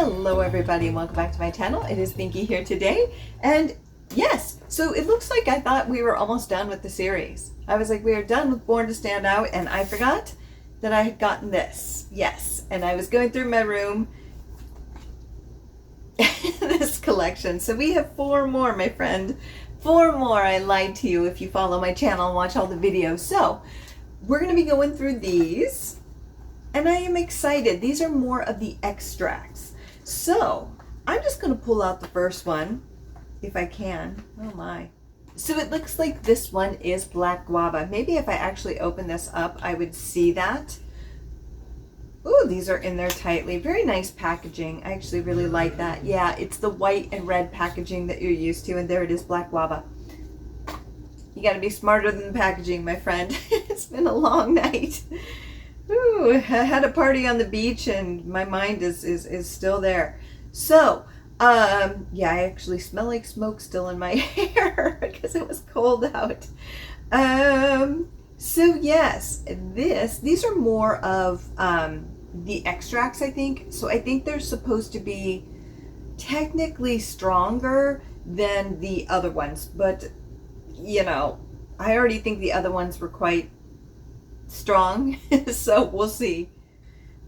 Hello everybody and welcome back to my channel. It is Pinky here today, and yes, so it looks like I thought we were almost done with the series. I was like, we are done with Born to Stand Out, and I forgot that I had gotten this. Yes, and I was going through my room, this collection. So we have 4 more, my friend. 4 more. I lied to you if you follow my channel and watch all the videos. So we're going to be going through these. And I am excited. These are more of the extracts. So I'm just going to pull out the first one, if I can. Oh my. So it looks like this one is black guava. Maybe if I actually open this up, I would see that. Ooh, these are in there tightly. Very nice packaging. I actually really like that. Yeah, it's the white and red packaging that you're used to. And there it is, black guava. You got to be smarter than the packaging, my friend. It's been a long night. Ooh, I had a party on the beach and my mind is still there. So, yeah, I actually smell like smoke still in my hair because it was cold out. So yes, these are more of the extracts, I think. So I think they're supposed to be technically stronger than the other ones, but you know, I already think the other ones were quite strong, so we'll see.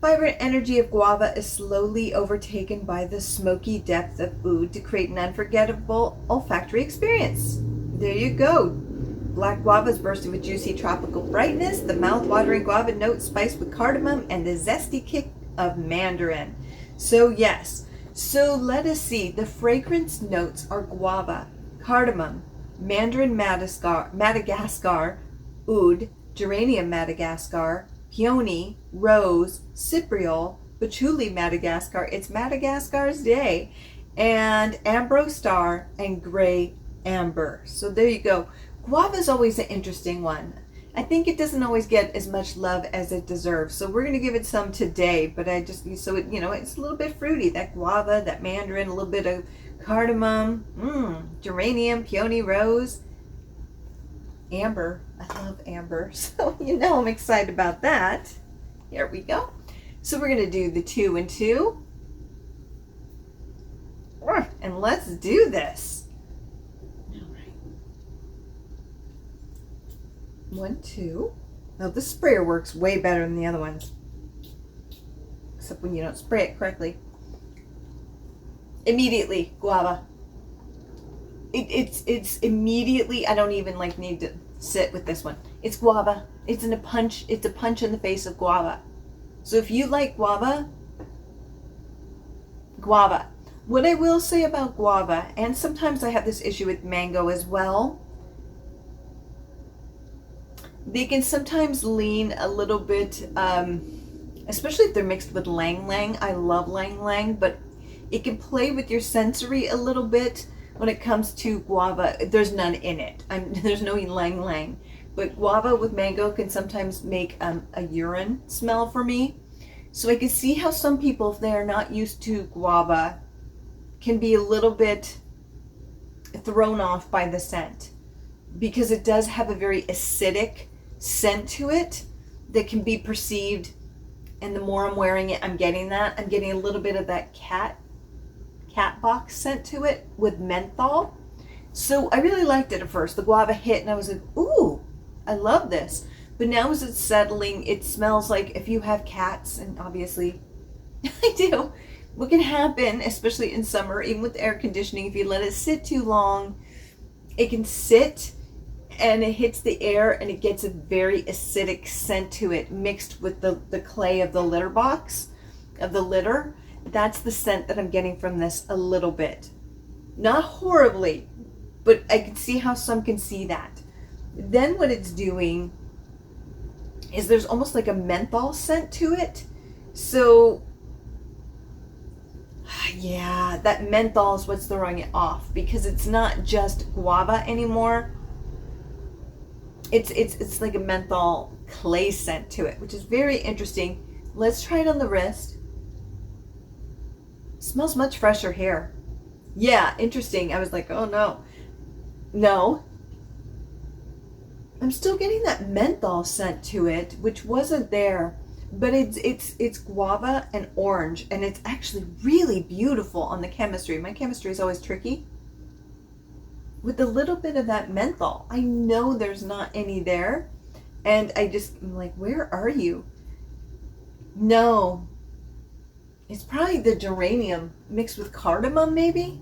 Vibrant energy of guava is slowly overtaken by the smoky depth of oud to create an unforgettable olfactory experience. There you go. Black guava is bursting with juicy tropical brightness, the mouth-watering guava note spiced with cardamom, and the zesty kick of mandarin. So yes, so let us see. The fragrance notes are guava, cardamom, mandarin Madagascar, oud, geranium Madagascar, peony, rose, cypriol, patchouli Madagascar, it's Madagascar's day, and ambro star and gray amber. So there you go. Guava is always an interesting one. I think it doesn't always get as much love as it deserves. So we're going to give it some today, but I just, so it, you know, it's a little bit fruity. That guava, that mandarin, a little bit of cardamom, geranium, peony, rose, amber. I love amber, so you know I'm excited about that. Here we go. So we're going to do the 2 and 2. And let's do this. All right. 1, 2. Now this sprayer works way better than the other ones. Except when you don't spray it correctly. Immediately, guava. It's immediately, I don't even like need to sit with this one. It's guava. It's a punch in the face of guava. So if you like guava, guava. What I will say about guava, and sometimes I have this issue with mango as well, they can sometimes lean a little bit, especially if they're mixed with lang lang. I love lang lang, but it can play with your sensory a little bit. When it comes to guava, there's none in it. There's no lang lang. But guava with mango can sometimes make a urine smell for me. So I can see how some people, if they are not used to guava, can be a little bit thrown off by the scent. Because it does have a very acidic scent to it that can be perceived. And the more I'm wearing it, I'm getting that. I'm getting a little bit of that cat box scent to it with menthol. So I really liked it at first. The guava hit and I was like, ooh, I love this. But now as it's settling, it smells like if you have cats, and obviously I do, what can happen, especially in summer, even with air conditioning, if you let it sit too long, it can sit and it hits the air and it gets a very acidic scent to it mixed with the clay of the litter box, of the litter. That's the scent that I'm getting from this a little bit. Not horribly, but I can see how some can see that. Then what it's doing is there's almost like a menthol scent to it. So, yeah, that menthol is what's throwing it off because it's not just guava anymore. It's like a menthol clay scent to it, which is very interesting. Let's try it on the wrist. Smells much fresher here. Yeah, interesting. I was like, oh no. No. I'm still getting that menthol scent to it, which wasn't there. but it's guava and orange, and it's actually really beautiful on the chemistry. My chemistry is always tricky. With a little bit of that menthol, I know there's not any there, and I'm like, where are you? No, it's probably the geranium mixed with cardamom, maybe.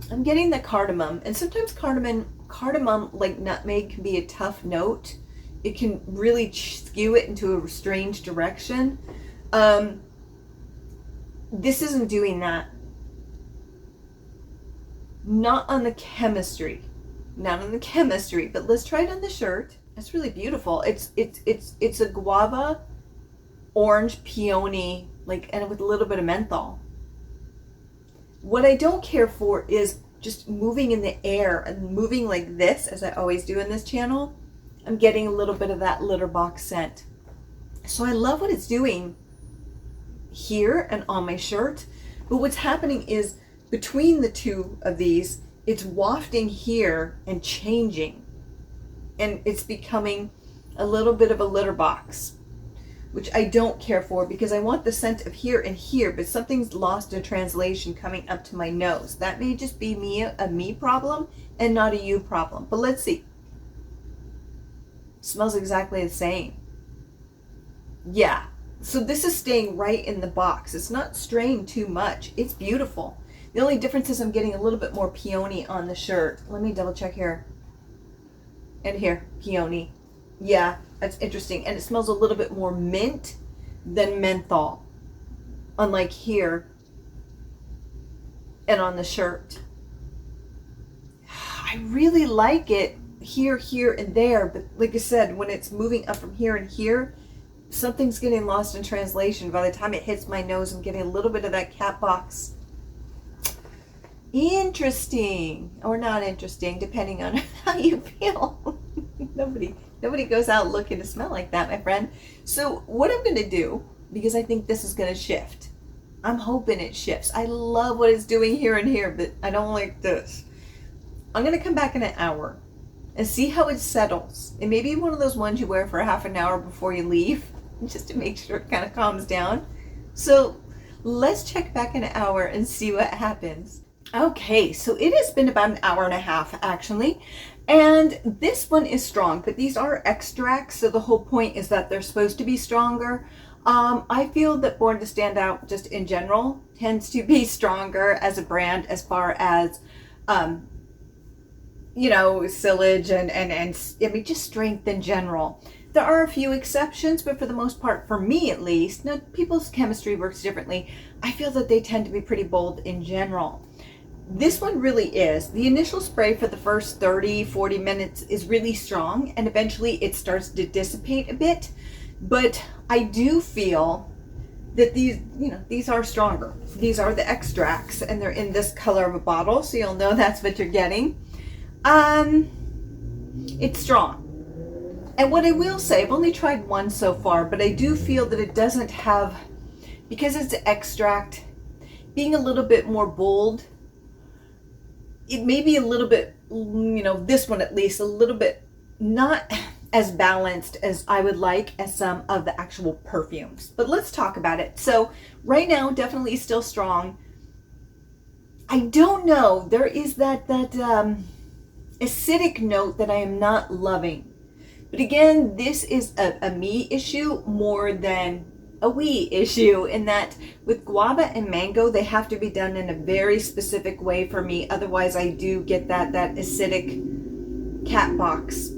I'm getting the cardamom, and sometimes cardamom, like nutmeg, can be a tough note. It can really skew it into a strange direction. This isn't doing that. Not on the chemistry. Not on the chemistry, but let's try it on the shirt. It's really beautiful. It's a guava, orange, peony, and with a little bit of menthol. What I don't care for is just moving in the air and moving like this, as I always do in this channel. I'm getting a little bit of that litter box scent. So I love what it's doing here and on my shirt. But what's happening is between the two of these, it's wafting here and changing. And it's becoming a little bit of a litter box, which I don't care for because I want the scent of here and here, but something's lost in translation coming up to my nose. That may just be a me problem and not a you problem. But let's see. Smells exactly the same. Yeah. So this is staying right in the box. It's not straying too much. It's beautiful. The only difference is I'm getting a little bit more peony on the shirt. Let me double check here. And here, peony. Yeah, that's interesting. And it smells a little bit more mint than menthol. Unlike here and on the shirt. I really like it here, here, and there. But like I said, when it's moving up from here and here, something's getting lost in translation. By the time it hits my nose, I'm getting a little bit of that cat box. Interesting. Or not interesting, depending on how you feel. Nobody goes out looking to smell like that, my friend. So what I'm going to do, because I think this is going to shift. I'm hoping it shifts. I love what it's doing here and here, but I don't like this. I'm going to come back in an hour and see how it settles. It may be one of those ones you wear for a half an hour before you leave, just to make sure it kind of calms down. So let's check back in an hour and see what happens. Okay, so it has been about an hour and a half actually, and this one is strong, but these are extracts, so the whole point is that they're supposed to be stronger. I feel that Born to Stand Out, just in general, tends to be stronger as a brand as far as, sillage and I mean, just strength in general. There are a few exceptions, but for the most part, for me at least, now people's chemistry works differently. I feel that they tend to be pretty bold in general. This one really is. The initial spray for the first 30-40 minutes is really strong, and eventually it starts to dissipate a bit. But I do feel that these are stronger. These are the extracts, and they're in this color of a bottle, so you'll know that's what you're getting. It's strong. And what I will say, I've only tried one so far, but I do feel that it doesn't have, because it's an extract, being a little bit more bold. It may be a little bit, this one at least, a little bit not as balanced as I would like as some of the actual perfumes. But let's talk about it. So right now, definitely still strong. I don't know. There is that acidic note that I am not loving. But again, this is a me issue more than a we issue, in that with guava and mango, they have to be done in a very specific way for me. Otherwise, I do get that acidic cat box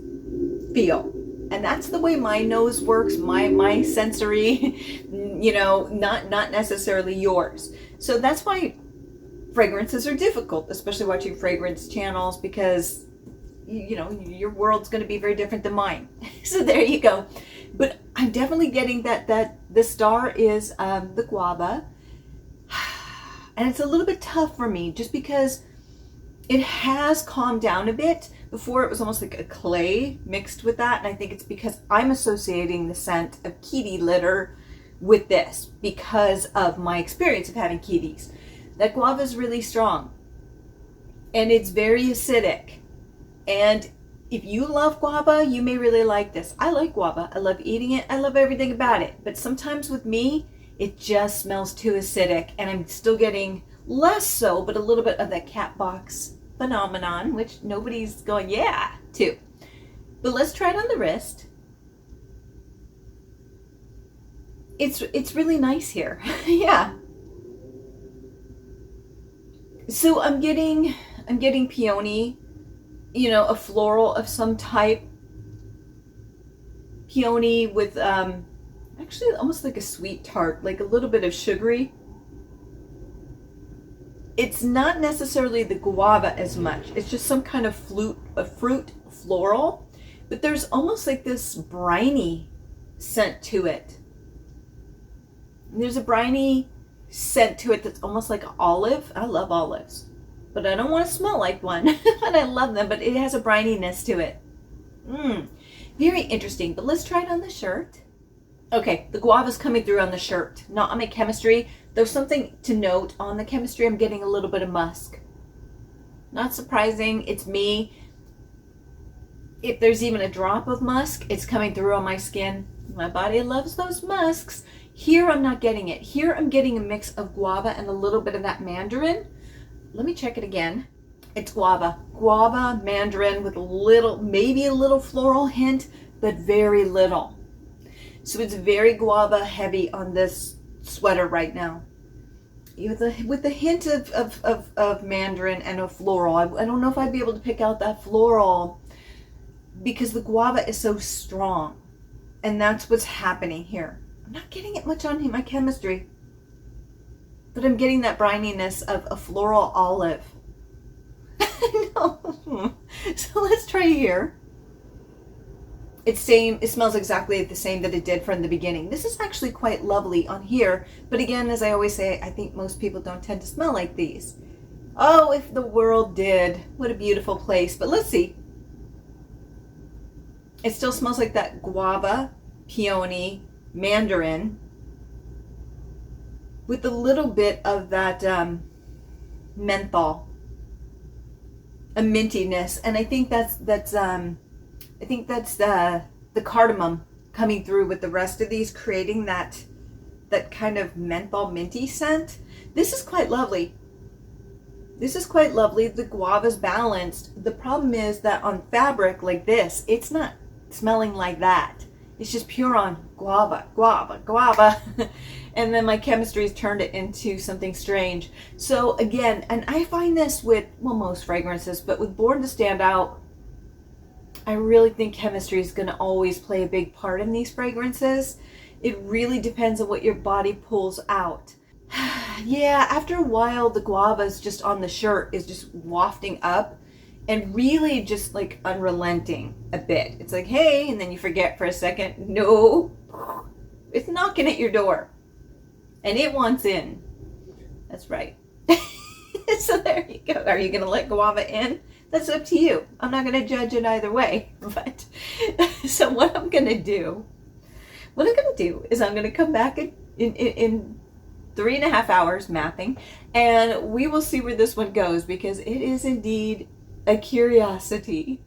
feel. And that's the way my nose works, my sensory, not necessarily yours. So that's why fragrances are difficult, especially watching fragrance channels, because your world's going to be very different than mine. So there you go. But I'm definitely getting that the star is the guava. And it's a little bit tough for me just because it has calmed down a bit. Before it was almost like a clay mixed with that. And I think it's because I'm associating the scent of kitty litter with this because of my experience of having kitties. That guava is really strong. And it's very acidic. And If you love guava, you may really like this. I like guava. I love eating it. I love everything about it. But sometimes with me, it just smells too acidic, and I'm still getting less so, but a little bit of that cat box phenomenon, which nobody's going, yeah, to. But let's try it on the wrist. It's really nice here. Yeah. So I'm getting peony, you know, a floral of some type. Peony with actually almost like a sweet tart, like a little bit of sugary. It's not necessarily the guava as much. It's just some kind of fruit floral, but there's almost like this briny scent to it. There's a briny scent to it that's almost like olive. I love olives, but I don't want to smell like one. But I love them, but it has a brininess to it. Very interesting. But let's try it on the shirt. Okay, the guava's coming through on the shirt, not on my chemistry. There's something to note on the chemistry. I'm getting a little bit of musk. Not surprising. It's me. If there's even a drop of musk, it's coming through on my skin. My body loves those musks. Here, I'm not getting it. Here, I'm getting a mix of guava and a little bit of that mandarin. Let me check it again. It's guava. Guava, mandarin with a little, maybe a little floral hint, but very little. So it's very guava heavy on this sweater right now. With the hint of mandarin and a floral. I don't know if I'd be able to pick out that floral because the guava is so strong. And that's what's happening here. I'm not getting it much on my chemistry, but I'm getting that brininess of a floral olive. No. So let's try here. It smells exactly the same that it did from the beginning. This is actually quite lovely on here, but again, as I always say, I think most people don't tend to smell like these. Oh, if the world did. What a beautiful place. But let's see. It still smells like that guava, peony, mandarin with a little bit of that menthol, a mintiness, and I think that's the cardamom coming through with the rest of these, creating that kind of menthol minty scent. This is quite lovely. This is quite lovely. The guava's balanced. The problem is that on fabric like this, it's not smelling like that. It's just pure on guava, guava, guava. And then my chemistry's turned it into something strange. So again, and I find this with, well, most fragrances, but with Born to Stand Out, I really think chemistry is going to always play a big part in these fragrances. It really depends on what your body pulls out. Yeah, after a while, the guava is just on the shirt is just wafting up and really just like unrelenting a bit. It's like, hey, and then you forget for a second. No, it's knocking at your door and it wants in. That's right. So there you go. Are you going to let guava in? That's up to you. I'm not going to judge it either way. But so what I'm going to do is I'm going to come back in 3.5 hours mapping, and we will see where this one goes, because it is indeed a curiosity.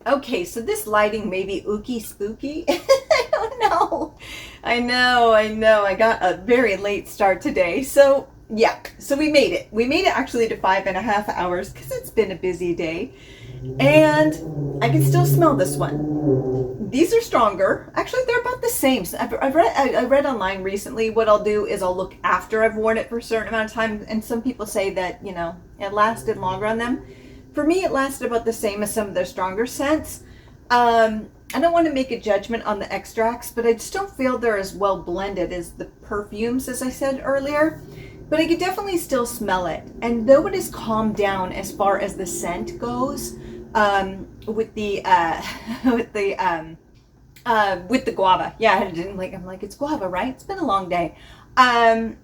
Okay, so this lighting may be ooky spooky. I don't know. I know. I got a very late start today. So yeah, so we made it. We made it actually to 5.5 hours because it's been a busy day. And I can still smell this one. These are stronger. Actually, they're about the same. So I read online recently, what I'll do is I'll look after I've worn it for a certain amount of time. And some people say that, you know, it lasted longer on them. For me, it lasted about the same as some of their stronger scents. I don't want to make a judgment on the extracts, but I just don't feel they're as well blended as the perfumes, as I said earlier. But I could definitely still smell it. And though it has calmed down as far as the scent goes, with the guava. Yeah, I'm like, it's guava, right? It's been a long day. I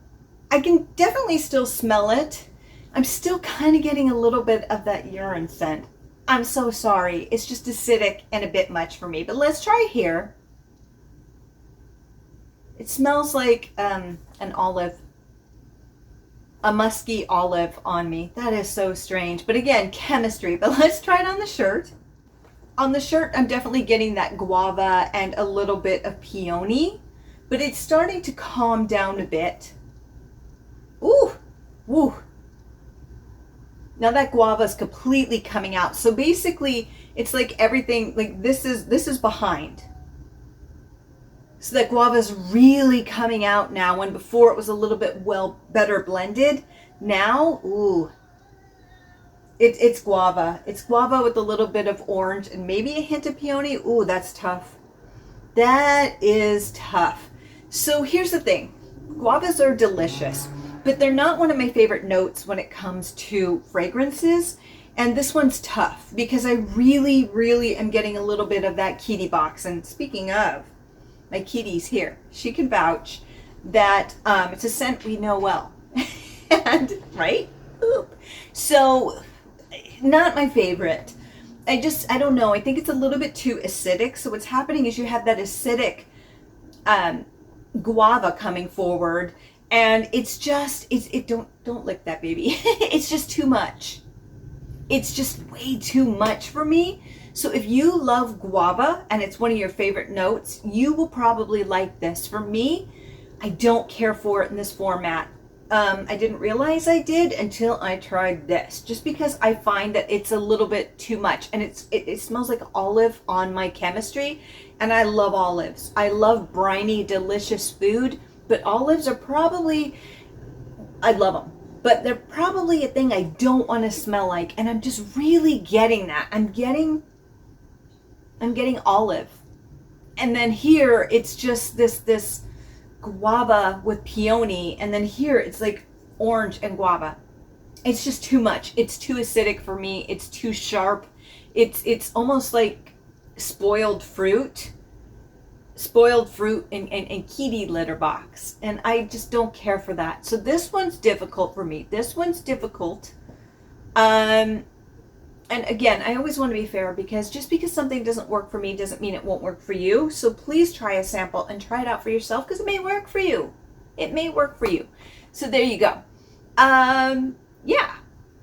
can definitely still smell it. I'm still kind of getting a little bit of that urine scent. I'm so sorry. It's just acidic and a bit much for me. But let's try here. It smells like an olive. A musky olive on me. That is so strange. But again, chemistry. But let's try it on the shirt. On the shirt, I'm definitely getting that guava and a little bit of peony, but it's starting to calm down a bit. Ooh, woo. Now that guava is completely coming out. So basically, it's like everything, like this is behind. So that guava is really coming out now, when before it was a little bit better blended. Now, ooh, it's guava. It's guava with a little bit of orange and maybe a hint of peony. Ooh, that's tough. That is tough. So here's the thing. Guavas are delicious, but they're not one of my favorite notes when it comes to fragrances. And this one's tough because I really, really am getting a little bit of that kitty box. And speaking of, my kitty's here. She can vouch that it's a scent we know well. And, right? Oop. So, not my favorite. I don't know. I think it's a little bit too acidic. So what's happening is you have that acidic guava coming forward, and it's just, don't lick that baby. It's just too much. It's just way too much for me. So if you love guava and it's one of your favorite notes, you will probably like this. For me, I don't care for it in this format. I didn't realize I did until I tried this, just because I find that it's a little bit too much, and it smells like olive on my chemistry, and I love olives. I love briny, delicious food, but olives are probably, I love them, but they're probably a thing I don't want to smell like, and I'm just really getting that. I'm getting olive, and then here it's just this guava with peony, and then here it's like orange and guava. It's just too much. It's too acidic for me. It's too sharp. It's almost like spoiled fruit and kitty litter box, and I just don't care for that. So this one's difficult for me. This one's difficult. And again, I always want to be fair, because just because something doesn't work for me doesn't mean it won't work for you. So please try a sample and try it out for yourself, because it may work for you. It may work for you. So there you go. Yeah.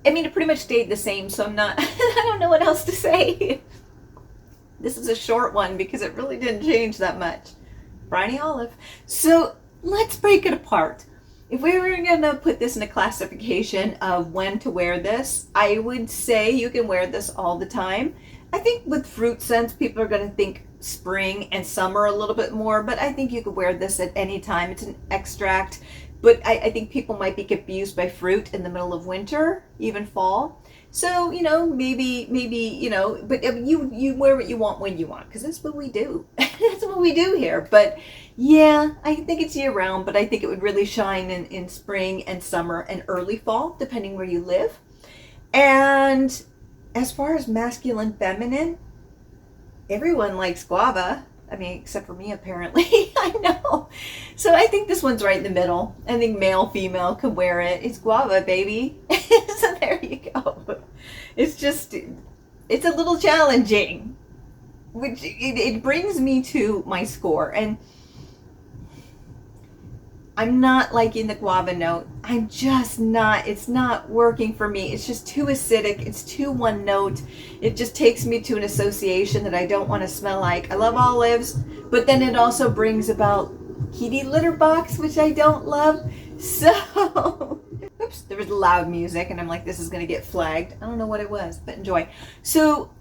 I mean, it pretty much stayed the same, so I'm not, I don't know what else to say. This is a short one because it really didn't change that much. Briny olive. So let's break it apart. If we were going to put this in a classification of when to wear this, I would say you can wear this all the time. I think with fruit scents, people are going to think spring and summer a little bit more, but I think you could wear this at any time. It's an extract, but I think people might be confused by fruit in the middle of winter, even fall. So, maybe, but you wear what you want when you want, because that's what we do. That's what we do here. But yeah, I think it's year round, but I think it would really shine in spring and summer and early fall, depending where you live. And as far as masculine, feminine, everyone likes guava. I mean, except for me, apparently. I know. So I think this one's right in the middle. I think male, female could wear it. It's guava, baby. So there you go. It's a little challenging, which it brings me to my score. And I'm not liking the guava note. I'm just not. It's not working for me. It's just too acidic. It's too one note. It just takes me to an association that I don't want to smell like. I love olives, but then it also brings about kitty litter box, which I don't love. So, oops, there was loud music, and I'm like, this is going to get flagged. I don't know what it was, but enjoy. So,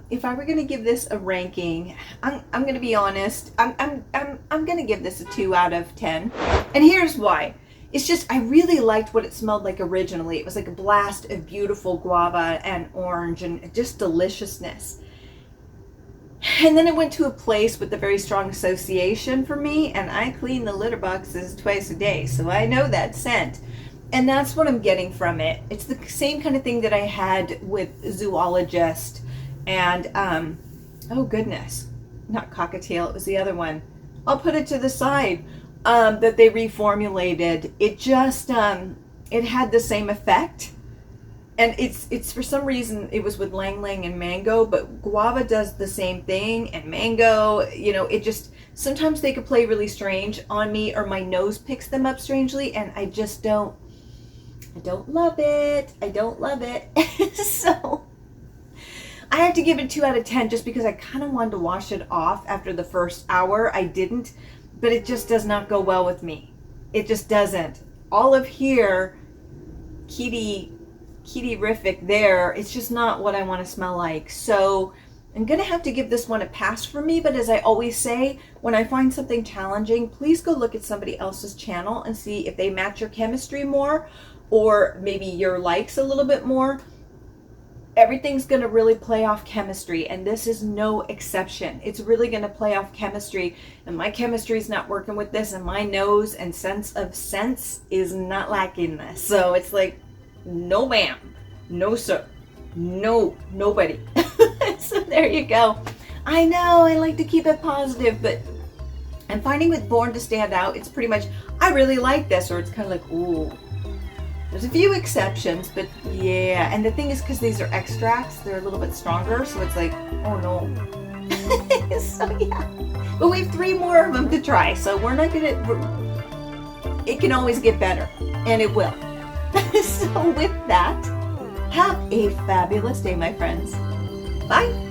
if I were going to give this a ranking, I'm going to be honest. I'm going to give this a 2 out of 10. And here's why. It's just, I really liked what it smelled like originally. It was like a blast of beautiful guava and orange and just deliciousness. And then it went to a place with a very strong association for me, and I clean the litter boxes twice a day, so I know that scent. And that's what I'm getting from it. It's the same kind of thing that I had with Zoologist and, oh goodness, not Cockatiel, it was the other one. I'll put it to the side, that they reformulated. It just, it had the same effect. And it's for some reason, it was with Lang Lang and mango, but guava does the same thing, and mango, it just, sometimes they could play really strange on me, or my nose picks them up strangely, and I just don't love it. I don't love it. So I have to give it 2 out of 10 just because I kind of wanted to wash it off after the first hour. I didn't, but it just does not go well with me. It just doesn't. Olive here, kitty-rific there, it's just not what I want to smell like. So I'm going to have to give this one a pass for me, but as I always say, when I find something challenging, please go look at somebody else's channel and see if they match your chemistry more, or maybe your likes a little bit more. Everything's going to really play off chemistry, and this is no exception. It's really going to play off chemistry, and my chemistry is not working with this, and my nose and sense of sense is not lacking this. So it's like, no ma'am, no sir, no, nobody. So there you go. I know I like to keep it positive, but I'm finding with Born to Stand Out, it's pretty much, I really like this, or it's kind of like, ooh. There's a few exceptions, but yeah. And the thing is, because these are extracts, they're a little bit stronger, so it's like, oh no. So yeah. But we have 3 more of them to try, so we're not gonna, it can always get better, and it will. So with that, have a fabulous day, my friends. Bye.